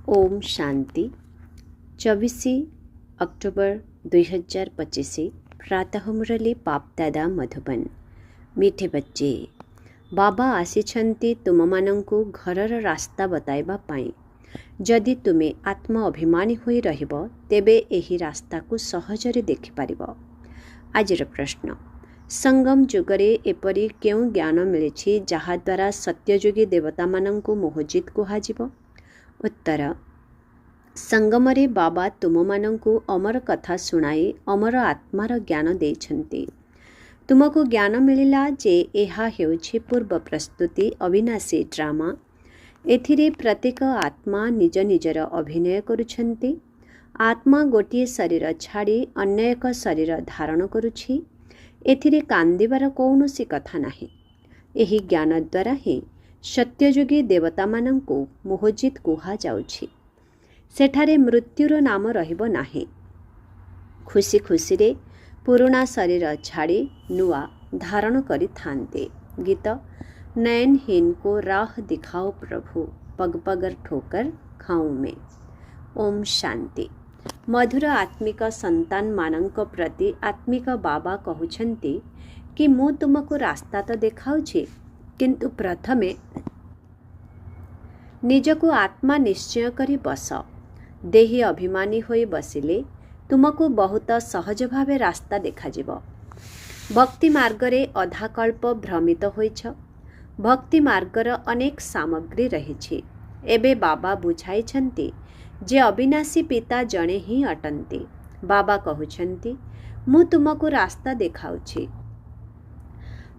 Om Shanti 24 October 2025 प्रातः मुरली पापदादा मधुबन। मीठे बच्चे, बाबा आसीछंती तुममानंकु घरर रास्ता बताइबा पाई। जदि तुमे आत्म अभिमानी होई रहिबो तेबे एही रास्ता को सहजरे देखि पारिबो। आजिर प्रश्न, संगम जुगरे एपरी केउ ज्ञान मिलिछि जहा द्वारा सत्ययुगी देवता मानंकु मोहजित कुहाजिबो? उत्तर, संगमरे बाबा तुममानंकु अमर कथा सुनाई अमर आत्मार ज्ञान देइछन्ति। तुमको ज्ञान मिलिला जे एहा हेउछि पूर्व प्रस्तुति अविनाशी ड्रामा। एथिरे प्रत्येक आत्मा निज निजर अभिनय करुछन्ति। आत्मा गोटिए शरीर छाड़ी अन्य एक शरीर धारण करुछि। एथिरे कांदिबार कौनसी कथा नाही। एही ज्ञान द्वारा ही सत्ययुगी देवता मानंकु मोहजित कुहा जाउछि। सेठारे मृत्युर नाम रहिबो नाही। खुशी खुशी रे पुराना शरीर छाड़ी नुआ धारण करि थान्ते। गीत, नयनहीन को राह दिखाओ प्रभु, पग पगर ठोकर खाऊं में। ओम शांति। मधुर आत्मिक संतान मानंक प्रति आत्मिक बाबा कहउछन्ति कि मु तुमको रास्ता तो देखाउछि, किंतु प्रथमे निजको आत्मा निश्चय करी बस। देही अभिमानी होई बसिले तुमको बहुत सहज भावे रास्ता देखाजिबो। भक्ति मार्गरे अधाकल्प भ्रमित होइछ। भक्ति मार्गर अनेक सामग्री रहिछि। एबे बाबा बुझाइछन्ति जे अविनाशी पिता जणे ही अटन्ति। बाबा कहउछन्ति मु तुमको रास्ता देखाउछि।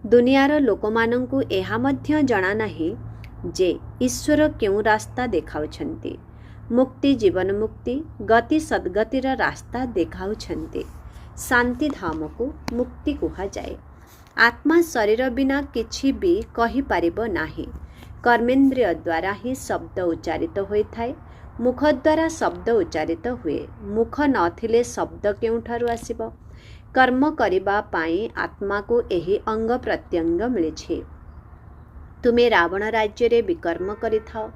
दुनियार लोकमानंकु एहा मध्य जणा नाही जे ईश्वर केउ रास्ता देखाउछन्ति। मुक्ति जीवन मुक्ति, गति सद्गतिर रास्ता देखाउछन्ति। शांति धाम को मुक्ति कुहा जाए। आत्मा शरीर बिना किछि भी कहि पारिबो नाही। कर्मेंद्रिय द्वारा ही शब्द उच्चारित होइथाय। मुख द्वारा शब्द उच्चारित हुए। मुख नथिले शब्द केउठारु आसिबो? कर्म करिबा पाई आत्मा को एही अंग प्रत्यंग मिलिछि। तुमे रावण राज्य रे विकर्म करिथाओ।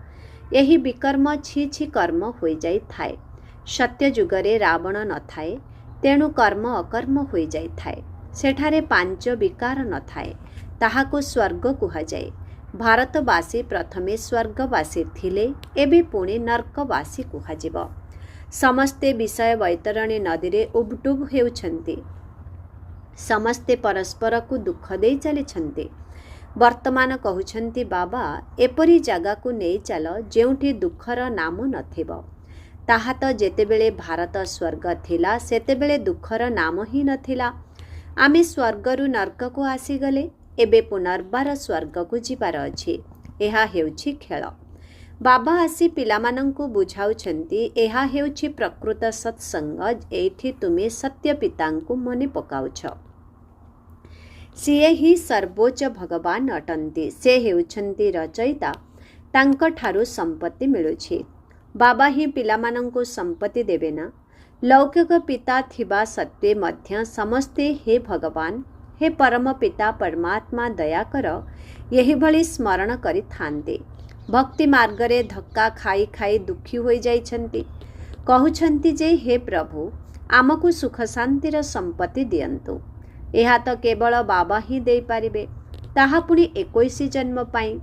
एही विकर्म छि छि कर्म होई जाई थाए। सत्य जुगरे रावण न थाए, तेणु कर्म अकर्म होई जाई थाए। सेठारे पांच विकार न थाए, ताहाको स्वर्ग कुहा जाए। भारतवासी प्रथमे स्वर्गवासी थिले, एबे पुणे नर्कवासी कुहाजिब। समस्ते विषय वैतरणी नदीरे उबडुब हेउछन्ति। समस्ते परस्पर को दुख दे चलिछन्ति। वर्तमान कहउछन्ति बाबा एपरी जगह को नहीं चल जेउठी दुखर नाम नथिबो। ताहा तो जेतेबेले भारत स्वर्ग थिला सेतेबेले दुखर नाम ही नथिला। आमे स्वर्गरु नर्क को आसीगले, एबे पुनर्बार स्वर्ग को जिबार अछि। एहा हेउछि खेल। बाबा आसी पिलामानंकु बुझाउछन्ति एहा हेउछि प्रकृत सत्संग। एठी तुमे सत्य पितांकु मने पकाउछ। सिए ही सर्वोच्च भगवान अटन्ति। से हेउछन्ति रचयिता। तांक ठारु संपत्ति मिलुछि। बाबा ही पिलामानंकु संपत्ति देबे ना? लौकिक पिता थिबा सत्वे मध्य समस्ते हे भगवान, हे परम पिता परमात्मा दया कर, यही भली स्मरण करि थान्ते। भक्ति मार्गरे धक्का खाई खाई दुखी होई जाइछन्ति। कहउछन्ति जे हे प्रभु आमको सुख शांतिर संपत्ति दियंतु। एहा तो केवल बाबा ही दे पारिबे, ताहा पुणी 21 जन्म पाई।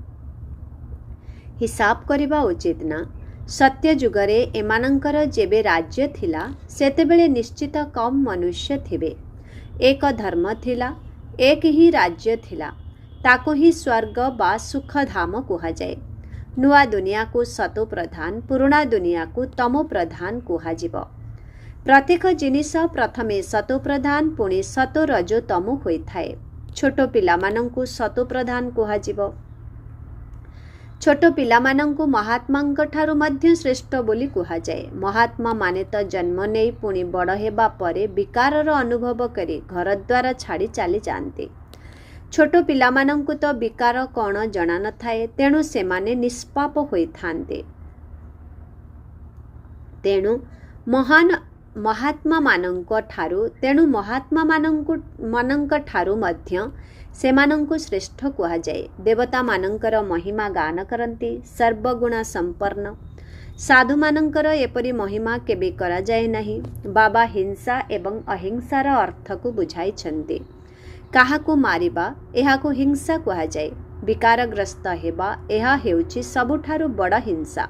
हिसाब करिबा उचित ना? सत्य जुगरे एमानंकर जेबे राज्य थिला सेतेबेले निश्चित कम मनुष्य थिबे। एक धर्म थिला, एक ही राज्य थिला। ताको ही स्वर्ग बा सुख धाम कुहा जाए। नुआ दुनिया को सतो प्रधान, पुराना दुनिया को तमो प्रधान कुहाजिब। प्रत्येक जिनिस प्रथमे सतो प्रधान पुणी सतो रजो तमो होइथाए। छोटो पिलामानंकु सतो प्रधान कुहाजिब। छोटो पिलामानंकु महात्मांक ठारु मध्य श्रेष्ठ बोली कुहा जाए। महात्मा माने तो जन्म नेई पुणी बड़ हेबा परे विकारर अनुभव करी घर द्वार छाड़ी चली जाते। छोटो पिलामानंकु तो विकार कौन जना न थाए, तेणु सेमाने निष्पाप होई थान्ते। तेणु महात्मा मानंक ठारु मध्य सेमानंकु श्रेष्ठ कुहा जाए। देवता मानंकर महिमा गान करती। सर्वगुण संपन्न ସାଧୁମାନଙ୍କର ଏପରି ମହିମା କେବେ କରାଯାଏ ନାହିଁ। ବାବା ହିଂସା ଏବଂ ଅହିଂସାର ଅର୍ଥକୁ ବୁଝାଇଛନ୍ତି। କାହାକୁ ମାରିବା ଏହାକୁ ହିଂସା କୁହାଯାଏ। ବିକାରଗ୍ରସ୍ତ ହେବା ଏହା ହେଉଛି ସବୁଠାରୁ ବଡ଼ ହିଂସା।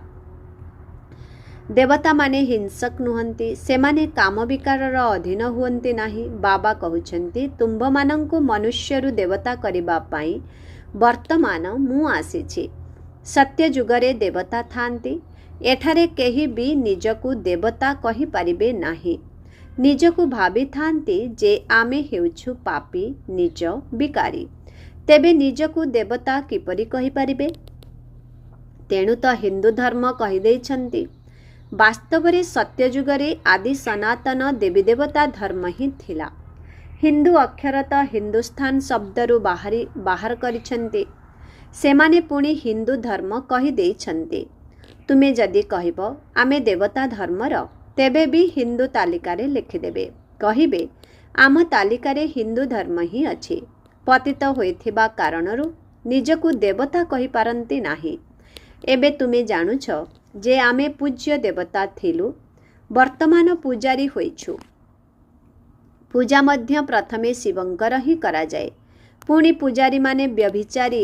ଦେବତାମାନେ ହିଂସକ ନୁହନ୍ତି, ସେମାନେ କାମ ବିକାରର ଅଧୀନ ହୁଅନ୍ତି ନାହିଁ। ବାବା କହୁଛନ୍ତି, ତୁମ୍ଭମାନଙ୍କୁ ମନୁଷ୍ୟରୁ ଦେବତା କରିବା ପାଇଁ ବର୍ତ୍ତମାନ ମୁଁ ଆସିଛି। ସତ୍ୟ ଯୁଗରେ ଦେବତା ଥାଆନ୍ତି। ଏଠାରେ କେହି ବି ନିଜକୁ ଦେବତା କହିପାରିବେ ନାହିଁ। ନିଜକୁ ଭାବିଥାନ୍ତି ଯେ ଆମେ ହେଉଛୁ ପାପୀ, ନିଜ ବିକାରୀ। ତେବେ ନିଜକୁ ଦେବତା କିପରି କହିପାରିବେ? ତେଣୁ ତ ହିନ୍ଦୁ ଧର୍ମ କହିଦେଇଛନ୍ତି। ବାସ୍ତବରେ ସତ୍ୟଯୁଗରେ ଆଦି ସନାତନ ଦେବୀଦେବତା ଧର୍ମ ହିଁ ଥିଲା। ହିନ୍ଦୁ ଅକ୍ଷରତଃ ହିନ୍ଦୁସ୍ଥାନ ଶବ୍ଦରୁ ବାହାର କରିଛନ୍ତି। ସେମାନେ ପୁଣି ହିନ୍ଦୁ ଧର୍ମ କହିଦେଇଛନ୍ତି। ତୁମେ ଯଦି କହିବ ଆମେ ଦେବତା ଧର୍ମର, ତେବେ ବି ହିନ୍ଦୁ ତାଲିକାରେ ଲେଖିଦେବେ। କହିବେ ଆମ ତାଲିକାରେ ହିନ୍ଦୁ ଧର୍ମ ହିଁ ଅଛି। ପତିତ ହୋଇଥିବା କାରଣରୁ ନିଜକୁ ଦେବତା କହିପାରନ୍ତି ନାହିଁ। ଏବେ ତୁମେ ଜାଣୁଛ ଯେ ଆମେ ପୂଜ୍ୟ ଦେବତା ଥିଲୁ, ବର୍ତ୍ତମାନ ପୂଜାରୀ ହୋଇଛୁ। ପୂଜା ମଧ୍ୟ ପ୍ରଥମେ ଶିବଙ୍କର ହିଁ କରାଯାଏ। ପୁଣି ପୂଜାରୀମାନେ ବ୍ୟଭିଚାରୀ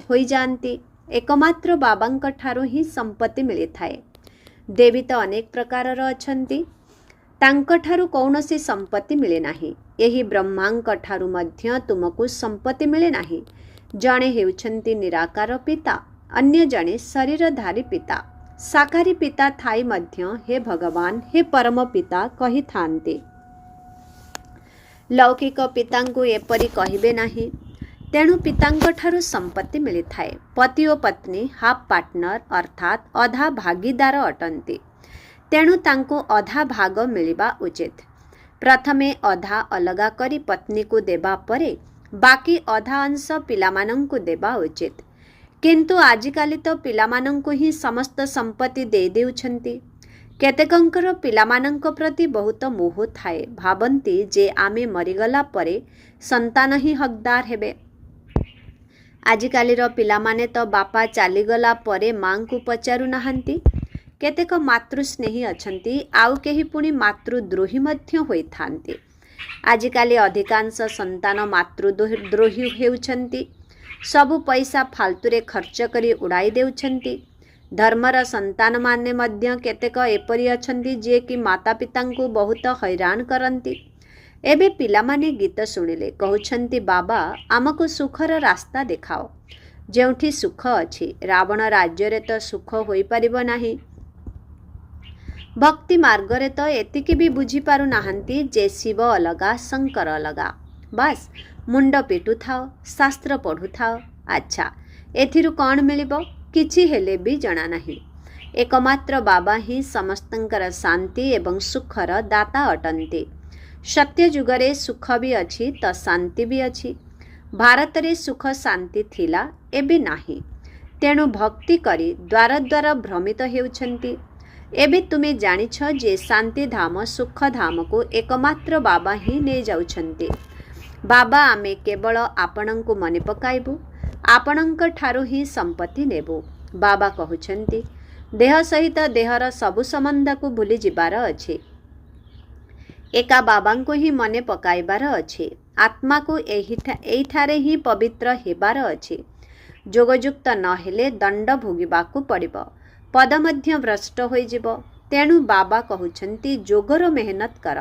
ହୋଇଯାଆନ୍ତି। ଏକମାତ୍ର ବାବାଙ୍କ ଠାରୁ ହିଁ ସମ୍ପତ୍ତି ମିଳିଥାଏ। ଦେବୀ ତ ଅନେକ ପ୍ରକାରର ଅଛନ୍ତି, ତାଙ୍କଠାରୁ କୌଣସି ସମ୍ପତ୍ତି ମିଳେ ନାହିଁ। ଏହି ବ୍ରହ୍ମାଙ୍କ ଠାରୁ ମଧ୍ୟ ତୁମକୁ ସମ୍ପତ୍ତି ମିଳେ ନାହିଁ। ଜଣେ ହେଉଛନ୍ତି ନିରାକାର ପିତା, ଅନ୍ୟ ଜଣେ ଶରୀରଧାରୀ ପିତା। ସାକାରୀ ପିତା ଥାଇ ମଧ୍ୟ ହେ ଭଗବାନ, ହେ ପରମ ପିତା କହିଥାନ୍ତି। ଲୌକିକ ପିତାଙ୍କୁ ଏପରି କହିବେ ନାହିଁ। ତେଣୁ ପିତାଙ୍କଠାରୁ ସମ୍ପତ୍ତି ମିଳିଥାଏ। ପତି ଓ ପତ୍ନୀ ହାଫ୍ ପାର୍ଟନର ଅର୍ଥାତ୍ ଅଧା ଭାଗିଦାର ଅଟନ୍ତି। ତେଣୁ ତାଙ୍କୁ ଅଧା ଭାଗ ମିଳିବା ଉଚିତ। ପ୍ରଥମେ ଅଧା ଅଲଗା କରି ପତ୍ନୀକୁ ଦେବା ପରେ ବାକି ଅଧା ଅଂଶ ପିଲାମାନଙ୍କୁ ଦେବା ଉଚିତ। କିନ୍ତୁ ଆଜିକାଲି ତ ପିଲାମାନଙ୍କୁ ହିଁ ସମସ୍ତ ସମ୍ପତ୍ତି ଦେଇଦେଉଛନ୍ତି। କେତେକଙ୍କର ପିଲାମାନଙ୍କ ପ୍ରତି ବହୁତ ମୋହ ଥାଏ। ଭାବନ୍ତି ଯେ ଆମେ ମରିଗଲା ପରେ ସନ୍ତାନ ହିଁ ହକଦାର ହେବେ। ଆଜିକାଲିର ପିଲାମାନେ ତ ବାପା ଚାଲିଗଲା ପରେ ମାଙ୍କୁ ପଚାରୁନାହାନ୍ତି। କେତେକ ମାତୃସ୍ନେହୀ ଅଛନ୍ତି, ଆଉ କେହି ପୁଣି ମାତୃଦ୍ରୋହୀ ମଧ୍ୟ ହୋଇଥାନ୍ତି। ଆଜିକାଲି ଅଧିକାଂଶ ସନ୍ତାନ ମାତୃଦ୍ରୋହୀ ହେଉଛନ୍ତି। ସବୁ ପଇସା ଫାଲତୁରେ ଖର୍ଚ୍ଚ କରି ଉଡ଼ାଇ ଦେଉଛନ୍ତି। ଧର୍ମର ସନ୍ତାନମାନେ ମଧ୍ୟ କେତେକ ଏପରି ଅଛନ୍ତି ଯିଏକି ମାତା ପିତାଙ୍କୁ ବହୁତ ହଇରାଣ କରନ୍ତି। ଏବେ ପିଲାମାନେ ଗୀତ ଶୁଣିଲେ କହୁଛନ୍ତି, ବାବା ଆମକୁ ସୁଖର ରାସ୍ତା ଦେଖାଅ। ଯେଉଁଠି ସୁଖ ଅଛି, ରାବଣ ରାଜ୍ୟରେ ତ ସୁଖ ହୋଇପାରିବ ନାହିଁ। ଭକ୍ତି ମାର୍ଗରେ ତ ଏତିକି ବି ବୁଝିପାରୁନାହାନ୍ତି ଯେ ଶିବ ଅଲଗା, ଶଙ୍କର ଅଲଗା। ବାସ୍ ମୁଣ୍ଡ ପିଟୁଥାଅ, ଶାସ୍ତ୍ର ପଢ଼ୁଥାଅ। ଆଚ୍ଛା, ଏଥିରୁ କ'ଣ ମିଳିବ? କିଛି ହେଲେ ବି ଜଣା ନାହିଁ। ଏକମାତ୍ର ବାବା ହିଁ ସମସ୍ତଙ୍କର ଶାନ୍ତି ଏବଂ ସୁଖର ଦାତା ଅଟନ୍ତି। ସତ୍ୟ ଯୁଗରେ ସୁଖ ବି ଅଛି ତ ଶାନ୍ତି ବି ଅଛି। ଭାରତରେ ସୁଖ ଶାନ୍ତି ଥିଲା, ଏବେ ନାହିଁ। ତେଣୁ ଭକ୍ତି କରି ଦ୍ୱାର ଦ୍ୱାର ଭ୍ରମିତ ହେଉଛନ୍ତି। ଏବେ ତୁମେ ଜାଣିଛ ଯେ ଶାନ୍ତିଧାମ ସୁଖଧାମକୁ ଏକମାତ୍ର ବାବା ହିଁ ନେଇଯାଉଛନ୍ତି। ବାବା ଆମେ କେବଳ ଆପଣଙ୍କୁ ମନେ ପକାଇବୁ, ଆପଣଙ୍କ ଠାରୁ ହିଁ ସମ୍ପତ୍ତି ନେବୁ। ବାବା କହୁଛନ୍ତି ଦେହ ସହିତ ଦେହର ସବୁ ସମ୍ବନ୍ଧକୁ ଭୁଲି ଯିବାର ଅଛି। ଏକା ବାବାଙ୍କୁ ହିଁ ମନେ ପକାଇବାର ଅଛି। ଆତ୍ମାକୁ ଏଇଠାରେ ହିଁ ପବିତ୍ର ହେବାର ଅଛି। ଯୋଗଯୁକ୍ତ ନହେଲେ ଦଣ୍ଡ ଭୋଗିବାକୁ ପଡ଼ିବ। ପଦ ମଧ୍ୟ ଭ୍ରଷ୍ଟ ହୋଇଯିବ। ତେଣୁ ବାବା କହୁଛନ୍ତି ଯୋଗର ମେହନତ କର।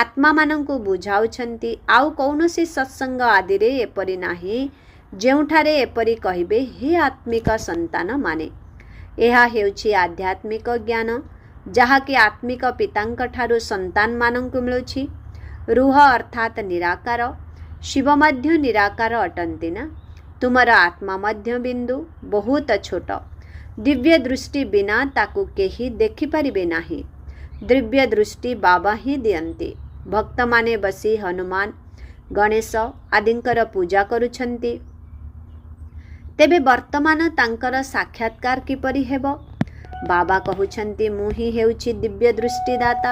ଆତ୍ମାମାନଙ୍କୁ ବୁଝାଉଛନ୍ତି ଆଉ କୌଣସି ସତ୍ସଙ୍ଗ ଆଦିରେ ଏପରି ନାହିଁ ଯେଉଁଠାରେ ଏପରି କହିବେ ହେ ଆତ୍ମିକ ସନ୍ତାନମାନେ। ଏହା ହେଉଛି ଆଧ୍ୟାତ୍ମିକ ଜ୍ଞାନ, ଯାହାକି ଆତ୍ମିକ ପିତାଙ୍କ ଠାରୁ ସନ୍ତାନମାନଙ୍କୁ ମିଳୁଛି। ରୁହ ଅର୍ଥାତ୍ ନିରାକାର। ଶିବ ମଧ୍ୟ ନିରାକାର ଅଟନ୍ତି ନା? ତୁମର ଆତ୍ମା ମଧ୍ୟ ବିନ୍ଦୁ, ବହୁତ ଛୋଟ। ଦିବ୍ୟ ଦୃଷ୍ଟି ବିନା ତାକୁ କେହି ଦେଖିପାରିବେ ନାହିଁ। ଦିବ୍ୟ ଦୃଷ୍ଟି ବାବା ହିଁ ଦିଅନ୍ତି। ଭକ୍ତମାନେ ବସି ହନୁମାନ, ଗଣେଶ ଆଦିଙ୍କର ପୂଜା କରୁଛନ୍ତି। ତେବେ ବର୍ତ୍ତମାନ ତାଙ୍କର ସାକ୍ଷାତକାର କିପରି ହେବ? ବାବା କହୁଛନ୍ତି ମୁଁ ହିଁ ହେଉଛି ଦିବ୍ୟ ଦୃଷ୍ଟିଦାତା।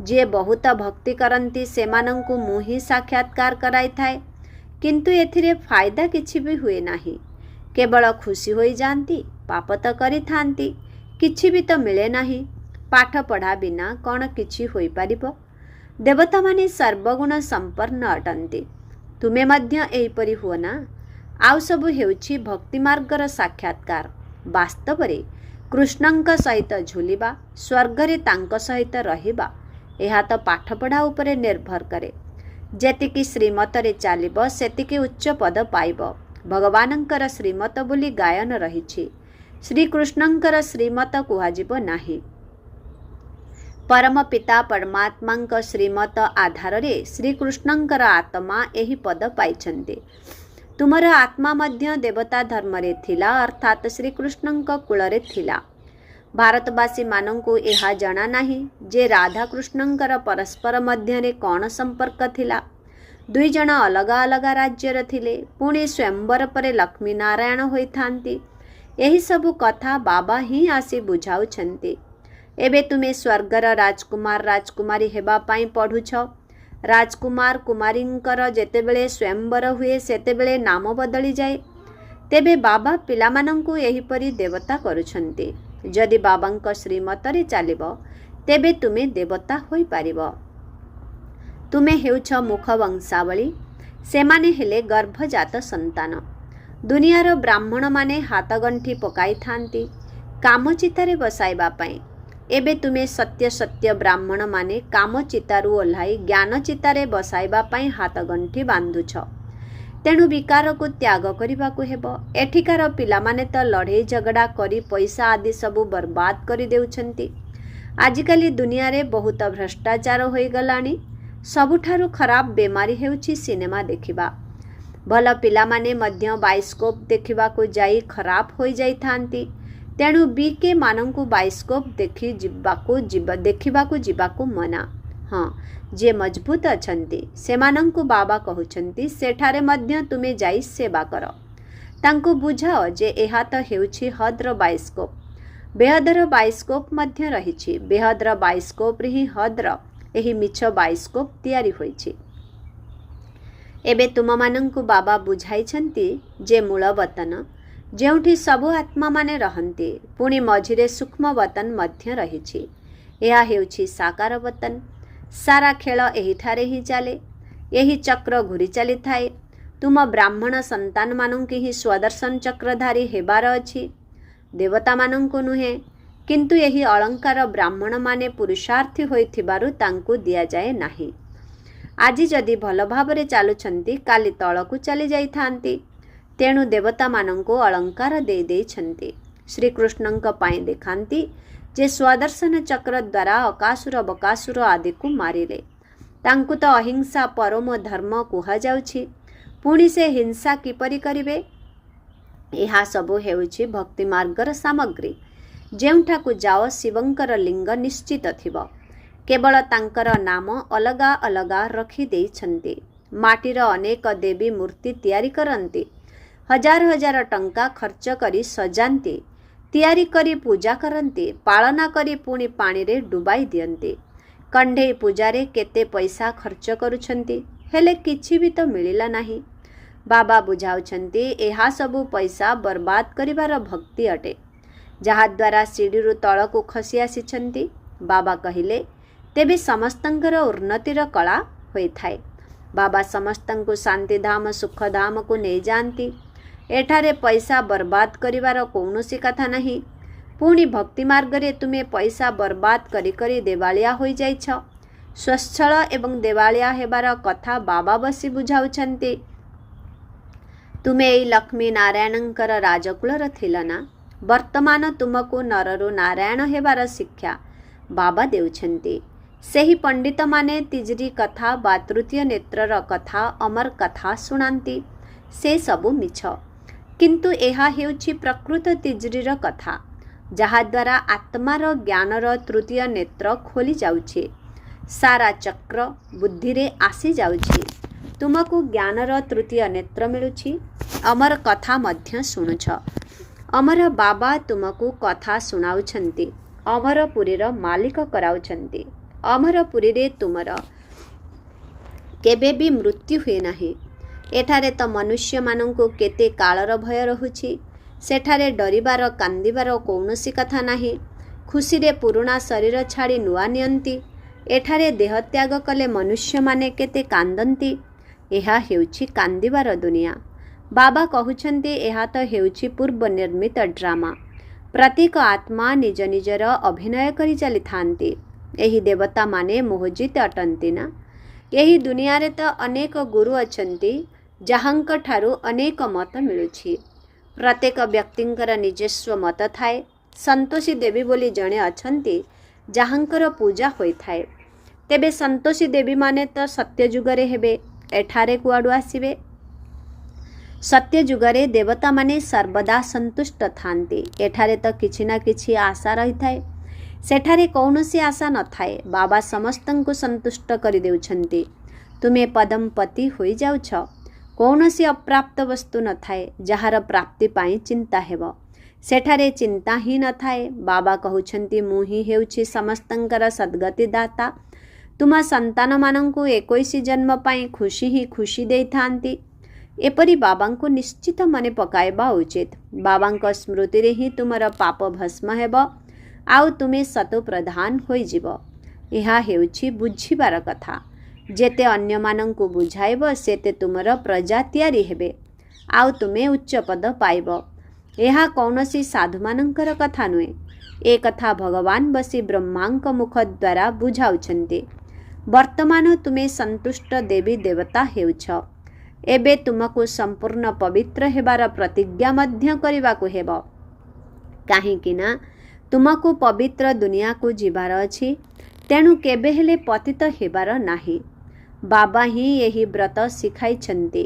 ଯିଏ ବହୁତ ଭକ୍ତି କରନ୍ତି ସେମାନଙ୍କୁ ମୁଁ ହିଁ ସାକ୍ଷାତକାର କରାଇଥାଏ। କିନ୍ତୁ ଏଥିରେ ଫାଇଦା କିଛି ବି ହୁଏ ନାହିଁ। କେବଳ ଖୁସି ହୋଇଯାଆନ୍ତି। ପାପ ତ କରିଥାନ୍ତି, କିଛି ବି ତ ମିଳେ ନାହିଁ। ପାଠ ପଢ଼ା ବିନା କ'ଣ କିଛି ହୋଇପାରିବ? ଦେବତାମାନେ ସର୍ବଗୁଣ ସମ୍ପନ୍ନ ଅଟନ୍ତି। ତୁମେ ମଧ୍ୟ ଏହିପରି ହୁଅ ନା। ଆଉ ସବୁ ହେଉଛି ଭକ୍ତି ମାର୍ଗର ସାକ୍ଷାତକାର। ବାସ୍ତବରେ କୃଷ୍ଣଙ୍କ ସହିତ ଝୁଲିବା, ସ୍ୱର୍ଗରେ ତାଙ୍କ ସହିତ ରହିବା, ଏହା ତ ପାଠପଢ଼ା ଉପରେ ନିର୍ଭର କରେ। ଯେତିକି ଶ୍ରୀମତରେ ଚାଲିବ ସେତିକି ଉଚ୍ଚ ପଦ ପାଇବ। ଭଗବାନଙ୍କର ଶ୍ରୀମତ ବୋଲି ଗାୟନ ରହିଛି। ଶ୍ରୀକୃଷ୍ଣଙ୍କର ଶ୍ରୀମତ କୁହାଯିବ ନାହିଁ। ପରମ ପିତା ପରମାତ୍ମାଙ୍କ ଶ୍ରୀମତ ଆଧାରରେ ଶ୍ରୀକୃଷ୍ଣଙ୍କର ଆତ୍ମା ଏହି ପଦ ପାଇଛନ୍ତି। ତୁମର ଆତ୍ମା ମଧ୍ୟ ଦେବତା ଧର୍ମରେ ଥିଲା, ଅର୍ଥାତ୍ ଶ୍ରୀକୃଷ୍ଣଙ୍କ କୂଳରେ ଥିଲା। ଭାରତବାସୀମାନଙ୍କୁ ଏହା ଜଣା ନାହିଁ ଯେ ରାଧାକୃଷ୍ଣଙ୍କର ପରସ୍ପର ମଧ୍ୟରେ କ'ଣ ସମ୍ପର୍କ ଥିଲା। ଦୁଇ ଜଣ ଅଲଗା ଅଲଗା ରାଜ୍ୟର ଥିଲେ, ପୁଣି ସ୍ୱୟଂବର ପରେ ଲକ୍ଷ୍ମୀ ନାରାୟଣ ହୋଇଥାନ୍ତି। ଏହିସବୁ କଥା ବାବା ହିଁ ଆସି ବୁଝାଉଛନ୍ତି। ଏବେ ତୁମେ ସ୍ୱର୍ଗର ରାଜକୁମାର ରାଜକୁମାରୀ ହେବା ପାଇଁ ପଢ଼ୁଛ। ରାଜକୁମାର କୁମାରୀଙ୍କର ଯେତେବେଳେ ସ୍ୱୟଂବର ହୁଏ ସେତେବେଳେ ନାମ ବଦଳିଯାଏ। ତେବେ ବାବା ପିଲାମାନଙ୍କୁ ଏହିପରି ଦେବତା କରୁଛନ୍ତି। ଯଦି ବାବାଙ୍କ ଶ୍ରୀମତରେ ଚାଲିବ ତେବେ ତୁମେ ଦେବତା ହୋଇପାରିବ। ତୁମେ ହେଉଛ ମୁଖ ବଂଶାବଳୀ, ସେମାନେ ହେଲେ ଗର୍ଭଜାତ ସନ୍ତାନ। ଦୁନିଆର ବ୍ରାହ୍ମଣମାନେ ହାତଗଣ୍ଠି ପକାଇଥାନ୍ତି କାମଚିତାରେ ବସାଇବା ପାଇଁ। ଏବେ ତୁମେ ସତ୍ୟ ସତ୍ୟ ବ୍ରାହ୍ମଣମାନେ କାମଚିତାରୁ ଓହ୍ଲାଇ ଜ୍ଞାନଚିତାରେ ବସାଇବା ପାଇଁ ହାତଗଣ୍ଠି ବାନ୍ଧୁଛ। ତେଣୁ ବିକାରକୁ ତ୍ୟାଗ କରିବାକୁ ହେବ। ଏଠିକାର ପିଲାମାନେ ତ ଲଢ଼େଇ ଝଗଡ଼ା କରି ପଇସା ଆଦି ସବୁ ବର୍ବାଦ କରିଦେଉଛନ୍ତି। ଆଜିକାଲି ଦୁନିଆରେ ବହୁତ ଭ୍ରଷ୍ଟାଚାର ହୋଇଗଲାଣି। ସବୁଠାରୁ ଖରାପ ବେମାରୀ ହେଉଛି ସିନେମା ଦେଖିବା। ଭଲ ପିଲାମାନେ ମଧ୍ୟ ବାଇସ୍କୋପ୍ ଦେଖିବାକୁ ଯାଇ ଖରାପ ହୋଇଯାଇଥାନ୍ତି। ତେଣୁ ବିକେ ମାନଙ୍କୁ ବାଇସ୍କୋପ୍ ଦେଖିବାକୁ ଯିବାକୁ ମନା। ହଁ, ଯିଏ ମଜବୁତ ଅଛନ୍ତି ସେମାନଙ୍କୁ ବାବା କହୁଛନ୍ତି ସେଠାରେ ମଧ୍ୟ ତୁମେ ଯାଇ ସେବା କର। ତାଙ୍କୁ ବୁଝାଅ ଯେ ଏହା ତ ହେଉଛି ହଦ୍ର ବାଇସ୍କୋପ୍। ବେହଦର ବାଇସ୍କୋପ୍ ମଧ୍ୟ ରହିଛି। ବେହଦର ବାଇସ୍କୋପ୍ରେ ହିଁ ହଦ୍ର ଏହି ମିଛ ବାଇସ୍କୋପ୍ ତିଆରି ହୋଇଛି। ଏବେ ତୁମମାନଙ୍କୁ ବାବା ବୁଝାଇଛନ୍ତି ଯେ ମୂଳ ବତନ, ଯେଉଁଠି ସବୁ ଆତ୍ମାମାନେ ରହନ୍ତି, ପୁଣି ମଝିରେ ସୂକ୍ଷ୍ମ ବତନ ମଧ୍ୟ ରହିଛି। ଏହା ହେଉଛି ସାକାର ବତନ। ସାରା ଖେଳ ଏହିଠାରେ ହିଁ ଚାଲେ। ଏହି ଚକ୍ର ଘୁରି ଚାଲିଥାଏ। ତୁମ ବ୍ରାହ୍ମଣ ସନ୍ତାନମାନଙ୍କୁ ହିଁ ସ୍ୱଦର୍ଶନ ଚକ୍ରଧାରୀ ହେବାର ଅଛି, ଦେବତାମାନଙ୍କୁ ନୁହେଁ। କିନ୍ତୁ ଏହି ଅଳଙ୍କାର ବ୍ରାହ୍ମଣମାନେ ପୁରୁଷାର୍ଥୀ ହୋଇଥିବାରୁ ତାଙ୍କୁ ଦିଆଯାଏ ନାହିଁ। ଆଜି ଯଦି ଭଲ ଭାବରେ ଚାଲୁଛନ୍ତି କାଲି ତଳକୁ ଚାଲି ଯାଇଥାନ୍ତି। ତେଣୁ ଦେବତାମାନଙ୍କୁ ଅଳଙ୍କାର ଦେଇଛନ୍ତି। ଶ୍ରୀକୃଷ୍ଣଙ୍କ ପାଇଁ ଦେଖାନ୍ତି ଯେ ସ୍ୱଦର୍ଶନ ଚକ୍ର ଦ୍ୱାରା ଅକାସୁର ବକାସୁର ଆଦିକୁ ମାରିଲେ। ତାଙ୍କୁ ତ ଅହିଂସା ପରମ ଧର୍ମ କୁହାଯାଉଛି। ପୁଣି ସେ ହିଂସା କିପରି କରିବେ? ଏହା ସବୁ ହେଉଛି ଭକ୍ତି ମାର୍ଗର ସାମଗ୍ରୀ। ଯେଉଁଠାକୁ ଯାଅ ଶିବଙ୍କର ଲିଙ୍ଗ ନିଶ୍ଚିତ ଥିବ। କେବଳ ତାଙ୍କର ନାମ ଅଲଗା ଅଲଗା ରଖିଦେଇଛନ୍ତି। ମାଟିର ଅନେକ ଦେବୀ ମୂର୍ତ୍ତି ତିଆରି କରନ୍ତି। ହଜାର ହଜାର ଟଙ୍କା ଖର୍ଚ୍ଚ କରି ସଜାନ୍ତି, ତିଆରି କରି ପୂଜା କରନ୍ତି, ପାଳନା କରି ପୁଣି ପାଣିରେ ଡୁବାଇ ଦିଅନ୍ତି। କଣ୍ଢେଇ ପୂଜାରେ କେତେ ପଇସା ଖର୍ଚ୍ଚ କରୁଛନ୍ତି, ହେଲେ କିଛି ବି ତ ମିଳିଲା ନାହିଁ। ବାବା ବୁଝାଉଛନ୍ତି ଏହା ସବୁ ପଇସା ବର୍ବାଦ କରିବାର ଭକ୍ତି ଅଟେ, ଯାହାଦ୍ୱାରା ସିଡ଼ିରୁ ତଳକୁ ଖସି ଆସିଛନ୍ତି। ବାବା କହିଲେ ତେବେ ସମସ୍ତଙ୍କର ଉନ୍ନତିର କଳା ହୋଇଥାଏ। ବାବା ସମସ୍ତଙ୍କୁ ଶାନ୍ତିଧାମ ସୁଖଧାମକୁ ନେଇଯାଆନ୍ତି। ଏଠାରେ ପଇସା ବର୍ବାଦ କରିବାର କୌଣସି କଥା ନାହିଁ। ପୁଣି ଭକ୍ତି ମାର୍ଗରେ ତୁମେ ପଇସା ବର୍ବାଦ କରି କରି ଦେବାଳିଆ ହୋଇଯାଇଛ। ସ୍ୱଚ୍ଛଳ ଏବଂ ଦେବାଳିଆ ହେବାର କଥା ବାବା ବସି ବୁଝାଉଛନ୍ତି। ତୁମେ ଏଇ ଲକ୍ଷ୍ମୀ ନାରାୟଣଙ୍କର ରାଜକୁଳର ଥିଲ ନା? ବର୍ତ୍ତମାନ ତୁମକୁ ନରରୁ ନାରାୟଣ ହେବାର ଶିକ୍ଷା ବାବା ଦେଉଛନ୍ତି। ସେହି ପଣ୍ଡିତମାନେ ତିଜରି କଥା ବା ତୃତୀୟ ନେତ୍ରର କଥା, ଅମର କଥା ଶୁଣାନ୍ତି। ସେ ସବୁ ମିଛ। କିନ୍ତୁ ଏହା ହେଉଛି ପ୍ରକୃତ ତିଜରିର କଥା, ଯାହାଦ୍ୱାରା ଆତ୍ମାର ଜ୍ଞାନର ତୃତୀୟ ନେତ୍ର ଖୋଲି ଯାଉଛି। ସାରା ଚକ୍ର ବୁଦ୍ଧିରେ ଆସିଯାଉଛି। ତୁମକୁ ଜ୍ଞାନର ତୃତୀୟ ନେତ୍ର ମିଳୁଛି। ଅମର କଥା ମଧ୍ୟ ଶୁଣୁଛ। ଅମର ବାବା ତୁମକୁ କଥା ଶୁଣାଉଛନ୍ତି। ଅମରପୁରୀର ମାଲିକ କରାଉଛନ୍ତି। ଅମରପୁରୀରେ ତୁମର କେବେ ବି ମୃତ୍ୟୁ ହୁଏ ନାହିଁ। ଏଠାରେ ତ ମନୁଷ୍ୟମାନଙ୍କୁ କେତେ କାଳର ଭୟ ରହୁଛି। ସେଠାରେ ଡରିବାର କାନ୍ଦିବାର କୌଣସି କଥା ନାହିଁ। ଖୁସିରେ ପୁରୁଣା ଶରୀର ଛାଡ଼ି ନୂଆ ନିଅନ୍ତି। ଏଠାରେ ଦେହତ୍ୟାଗ କଲେ ମନୁଷ୍ୟମାନେ କେତେ କାନ୍ଦନ୍ତି। ଏହା ହେଉଛି କାନ୍ଦିବାର ଦୁନିଆ। ବାବା କହୁଛନ୍ତି ଏହା ତ ହେଉଛି ପୂର୍ବ ନିର୍ମିତ ଡ୍ରାମା। ପ୍ରତ୍ୟେକ ଆତ୍ମା ନିଜ ନିଜର ଅଭିନୟ କରି ଚାଲିଥାନ୍ତି। ଏହି ଦେବତାମାନେ ମୋହଜିତ ଅଟନ୍ତି ନା? ଏହି ଦୁନିଆରେ ତ ଅନେକ ଗୁରୁ ଅଛନ୍ତି ଯାହାଙ୍କ ଠାରୁ ଅନେକ ମତ ମିଳୁଛି। ପ୍ରତ୍ୟେକ ବ୍ୟକ୍ତିଙ୍କର ନିଜସ୍ୱ ମତ ଥାଏ। ସନ୍ତୋଷୀ ଦେବୀ ବୋଲି ଜଣେ ଅଛନ୍ତି ଯାହାଙ୍କର ପୂଜା ହୋଇଥାଏ। ତେବେ ସନ୍ତୋଷୀ ଦେବୀମାନେ ତ ସତ୍ୟଯୁଗରେ ହେବେ, ଏଠାରେ କୁଆଡ଼ୁ ଆସିବେ? ସତ୍ୟଯୁଗରେ ଦେବତାମାନେ ସର୍ବଦା ସନ୍ତୁଷ୍ଟ ଥାନ୍ତି। ଏଠାରେ ତ କିଛି ନା କିଛି ଆଶା ରହିଥାଏ। ସେଠାରେ କୌଣସି ଆଶା ନଥାଏ। ବାବା ସମସ୍ତଙ୍କୁ ସନ୍ତୁଷ୍ଟ କରିଦେଉଛନ୍ତି। ତୁମେ ପଦମପତି ହୋଇଯାଉଛ। କୌଣସି ଅପ୍ରାପ୍ତ ବସ୍ତୁ ନଥାଏ ଯାହାର ପ୍ରାପ୍ତି ପାଇଁ ଚିନ୍ତା ହେବ। ସେଠାରେ ଚିନ୍ତା ହିଁ ନଥାଏ। ବାବା କହୁଛନ୍ତି ମୁଁ ହିଁ ହେଉଛି ସମସ୍ତଙ୍କର ସଦ୍ଗତି ଦାତା। ତୁମ ସନ୍ତାନମାନଙ୍କୁ 21 ଜନ୍ମ ପାଇଁ ଖୁସି ହିଁ ଖୁସି ଦେଇଥାନ୍ତି। ଏପରି ବାବାଙ୍କୁ ନିଶ୍ଚିତ ମନେ ପକାଇବା ଉଚିତ। ବାବାଙ୍କ ସ୍ମୃତିରେ ହିଁ ତୁମର ପାପ ଭସ୍ମ ହେବ ଆଉ ତୁମେ ସତୋପ୍ରଧାନ ହୋଇଯିବ। ଏହା ହେଉଛି ବୁଝିବାର କଥା। ଯେତେ ଅନ୍ୟମାନଙ୍କୁ ବୁଝାଇବ ସେତେ ତୁମର ପ୍ରଜା ତିଆରି ହେବେ ଆଉ ତୁମେ ଉଚ୍ଚପଦ ପାଇବ। ଏହା କୌଣସି ସାଧୁମାନଙ୍କର କଥା ନୁହେଁ। ଏ କଥା ଭଗବାନ ବସି ବ୍ରହ୍ମାଙ୍କ ମୁଖ ଦ୍ୱାରା ବୁଝାଉଛନ୍ତି। ବର୍ତ୍ତମାନ ତୁମେ ସନ୍ତୁଷ୍ଟ ଦେବୀ ଦେବତା ହେଉଛ। ଏବେ ତୁମକୁ ସମ୍ପୂର୍ଣ୍ଣ ପବିତ୍ର ହେବାର ପ୍ରତିଜ୍ଞା ମଧ୍ୟ କରିବାକୁ ହେବ। କାହିଁକି ନା ତୁମକୁ ପବିତ୍ର ଦୁନିଆକୁ ଯିବାର ଅଛି। ତେଣୁ କେବେ ହେଲେ ପତିତ ହେବାର ନାହିଁ। ବାବା ହିଁ ଏହି ବ୍ରତ ଶିଖାଇଛନ୍ତି।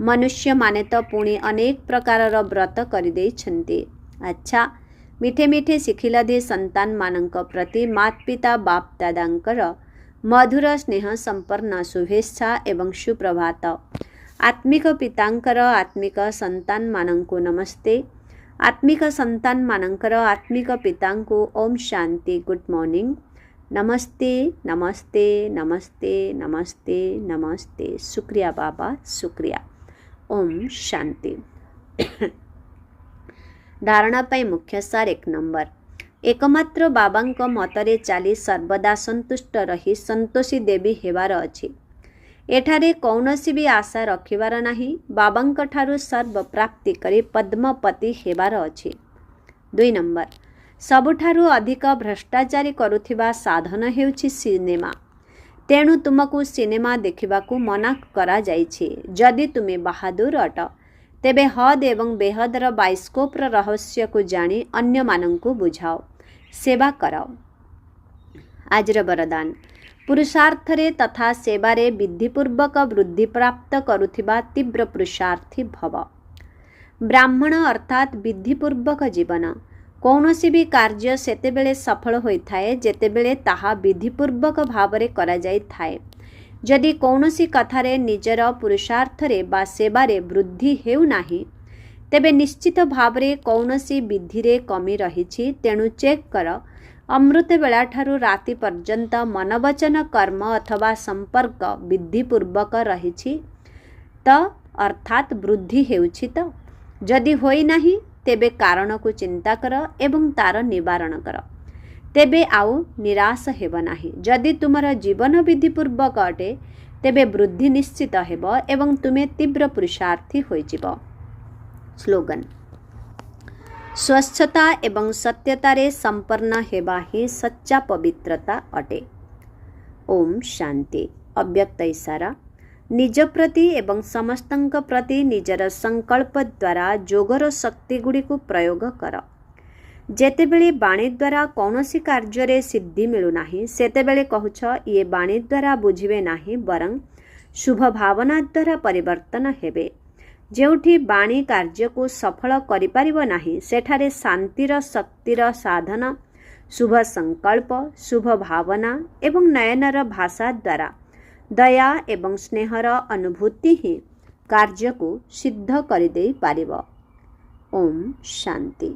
ମନୁଷ୍ୟମାନେ ତ ପୁଣି ଅନେକ ପ୍ରକାରର ବ୍ରତ କରିଦେଇଛନ୍ତି। ଆଚ୍ଛା, ମିଠେ ମିଠେ ଶିଖିଲଧି ସନ୍ତାନମାନଙ୍କ ପ୍ରତି ମାତା ପିତା ବାପ ଦାଦାଙ୍କର ମଧୁର ସ୍ନେହ ସମ୍ପନ୍ନ ଶୁଭେଚ୍ଛା ଏବଂ ସୁପ୍ରଭାତ। ଆତ୍ମିକ ପିତାଙ୍କର ଆତ୍ମିକ ସନ୍ତାନମାନଙ୍କୁ ନମସ୍ତେ। ଆତ୍ମିକ ସନ୍ତାନମାନଙ୍କର ଆତ୍ମିକ ପିତାଙ୍କୁ ଓମ୍ ଶାନ୍ତି। Good morning. ନମସ୍ତେ ନମସ୍ତେ ନମସ୍ତେ ନମସ୍ତେ ନମସ୍ତେ। ଶୁକ୍ରିୟା ବାବା, ଶୁକ୍ରିୟା। ଓମ୍ ଶାନ୍ତି। ଧାରଣା ପାଇଁ ମୁଖ୍ୟ ସାର 1 ନମ୍ବର। ଏକମାତ୍ର ବାବାଙ୍କ ମତରେ ଚାଲି ସର୍ବଦା ସନ୍ତୁଷ୍ଟ ରହି ସନ୍ତୋଷୀ ଦେବୀ ହେବାର ଅଛି। ଏଠାରେ କୌଣସି ବି ଆଶା ରଖିବାର ନାହିଁ। ବାବାଙ୍କ ଠାରୁ ସର୍ବ ପ୍ରାପ୍ତି କରି ପଦ୍ମପତି ହେବାର ଅଛି। 2 ନମ୍ବର। ସବୁଠାରୁ ଅଧିକ ଭ୍ରଷ୍ଟାଚାରୀ କରୁଥିବା ସାଧନ ହେଉଛି ସିନେମା। ତେଣୁ ତୁମକୁ ସିନେମା ଦେଖିବାକୁ ମନା କରାଯାଇଛି। ଯଦି ତୁମେ ବାହାଦୁର ଅଟ ତେବେ ହଦ୍ ଏବଂ ବେହଦର ବାଇସ୍କୋପର ରହସ୍ୟକୁ ଜାଣି ଅନ୍ୟମାନଙ୍କୁ ବୁଝାଅ, ସେବା କରାଅ। ଆଜିର ବରଦାନ। ପୁରୁଷାର୍ଥରେ ତଥା ସେବାରେ ବିଧିପୂର୍ବକ ବୃଦ୍ଧି ପ୍ରାପ୍ତ କରୁଥିବା ତୀବ୍ର ପୁରୁଷାର୍ଥୀ ଭବ। ବ୍ରାହ୍ମଣ ଅର୍ଥାତ୍ ବିଧିପୂର୍ବକ ଜୀବନ। କୌଣସି ବି କାର୍ଯ୍ୟ ସେତେବେଳେ ସଫଳ ହୋଇଥାଏ ଯେତେବେଳେ ତାହା ବିଧିପୂର୍ବକ ଭାବରେ କରାଯାଇଥାଏ। ଯଦି କୌଣସି କଥାରେ ନିଜର ପୁରୁଷାର୍ଥରେ ବା ସେବାରେ ବୃଦ୍ଧି ହେଉନାହିଁ ତେବେ ନିଶ୍ଚିତ ଭାବରେ କୌଣସି ବିଧିରେ କମି ରହିଛି। ତେଣୁ ଚେକ୍ କର ଅମୃତ ବେଳାଠାରୁ ରାତି ପର୍ଯ୍ୟନ୍ତ ମନବଚନ କର୍ମ ଅଥବା ସମ୍ପର୍କ ବିଧିପୂର୍ବକ ରହିଛି ତ, ଅର୍ଥାତ୍ ବୃଦ୍ଧି ହେଉଛି ତ। ଯଦି ହୋଇନାହିଁ ତେବେ କାରଣକୁ ଚିନ୍ତା କର ଏବଂ ତାର ନିବାରଣ କର। ତେବେ ଆଉ ନିରାଶ ହେବ ନାହିଁ। ଯଦି ତୁମର ଜୀବନ ବିଧିପୂର୍ବକ ଅଟେ ତେବେ ବୃଦ୍ଧି ନିଶ୍ଚିତ ହେବ ଏବଂ ତୁମେ ତୀବ୍ର ପୁରୁଷାର୍ଥୀ ହୋଇଯିବ। ସ୍ଲୋଗାନ। ସ୍ୱଚ୍ଛତା ଏବଂ ସତ୍ୟତାରେ ସମ୍ପନ୍ନ ହେବା ହିଁ ସଚ୍ଚା ପବିତ୍ରତା ଅଟେ। ଓମ୍ ଶାନ୍ତି। ଅବ୍ୟକ୍ତ ଇଶାରା। ନିଜ ପ୍ରତି ଏବଂ ସମସ୍ତଙ୍କ ପ୍ରତି ନିଜର ସଂକଳ୍ପ ଦ୍ୱାରା ଯୋଗର ଶକ୍ତିଗୁଡ଼ିକୁ ପ୍ରୟୋଗ କର। ଯେତେବେଳେ ବାଣୀ ଦ୍ୱାରା କୌଣସି କାର୍ଯ୍ୟରେ ସିଦ୍ଧି ମିଳୁନାହିଁ ସେତେବେଳେ କହୁଛ ଇଏ ବାଣୀ ଦ୍ୱାରା ବୁଝିବେ ନାହିଁ ବରଂ ଶୁଭ ଭାବନା ଦ୍ୱାରା ପରିବର୍ତ୍ତନ ହେବେ। ଯେଉଁଠି ବାଣୀ କାର୍ଯ୍ୟକୁ ସଫଳ କରିପାରିବ ନାହିଁ ସେଠାରେ ଶାନ୍ତିର ଶକ୍ତିର ସାଧନ, ଶୁଭ ସଂକଳ୍ପ, ଶୁଭ ଭାବନା ଏବଂ ନୟନର ଭାଷା ଦ୍ୱାରା ଦୟା ଏବଂ ସ୍ନେହର ଅନୁଭୂତି ହିଁ କାର୍ଯ୍ୟକୁ ସିଦ୍ଧ କରିଦେଇପାରିବ। ଓମ୍ ଶାନ୍ତି।